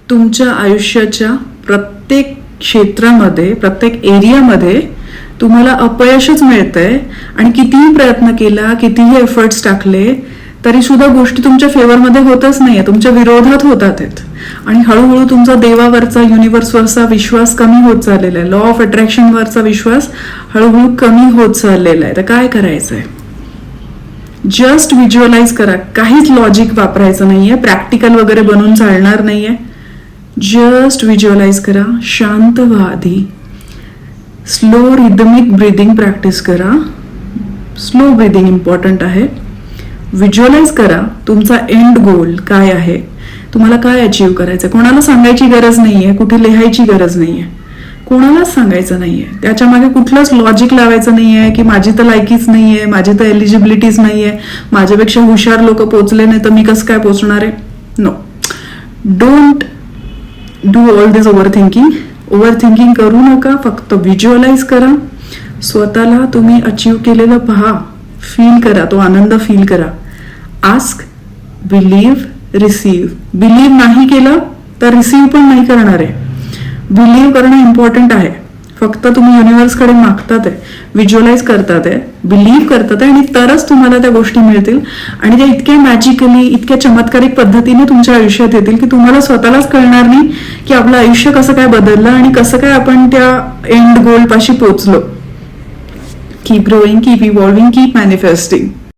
तुमच्या आयुष्याच्या प्रत्येक क्षेत्रामध्ये, प्रत्येक एरियामध्ये तुम्हाला अपयशच मिळतंय आणि कितीही प्रयत्न केला, कितीही एफर्ट्स टाकले तरी सुद्धा गोष्टी तुमच्या फेवरमध्ये होतच नाहीये, तुमच्या विरोधात होतात आहेत. आणि हळूहळू तुमचा देवावरचा, युनिव्हर्सवरचा विश्वास कमी होत चाललेला आहे. लॉ ऑफ अट्रॅक्शनवरचा विश्वास हळूहळू कमी होत चाललेला आहे. तर काय करायचंय? जस्ट व्हिज्युअलाइज करा. काहीच लॉजिक वापरायचं नाहीये, प्रॅक्टिकल वगैरे बनून चालणार नाहीये. जस्ट व्हिज्युअलाइज करा. शांत व्हा आधी. स्लो रिदमिक ब्रीदिंग प्रॅक्टिस करा. स्लो ब्रीदिंग इम्पॉर्टंट आहे. व्हिज्युअलाइज करा तुमचा एंड गोल काय आहे, तुम्हाला काय अचीव्ह करायचं. कोणाला सांगायची गरज नाहीये, कुठे लिहायची गरज नाहीये, कोणालाच सांगायचं नाहीये. त्याच्या मागे कुठलंच लॉजिक लावायचं नाहीये की माझी तर लायकीच नाहीये, माझी तर एलिजिबिलिटीच नाहीये, माझ्यापेक्षा हुशार लोक पोचले नाही तर मी कसं काय पोचणार आहे. No, don't do all this overthinking. Overthinking करू नका. फक्त व्हिज्युअलाइज करा. स्वतःला तुम्ही अचीव्ह केलेलं पहा, फील करा, तो आनंद फील करा. Ask, believe, receive. बिलीव्ह नाही केलं तर रिसीव्ह पण नाही करणार आहे. बिलीव्ह करणं इम्पॉर्टंट आहे. फक्त तुम्ही युनिव्हर्सकडे मागतात आहे, व्हिज्युअलाइज करतात आहे, बिलीव्ह करतात आहे आणि तरच तुम्हाला त्या गोष्टी मिळतील. आणि त्या इतक्या मॅजिकली, इतक्या चमत्कारिक पद्धतीने तुमच्या आयुष्यात येतील की तुम्हाला स्वतःलाच कळणार नाही की आपलं आयुष्य कसं काय बदललं आणि कसं काय आपण त्या एंड गोल पाशी पोहोचलो. Keep growing, keep evolving, keep manifesting.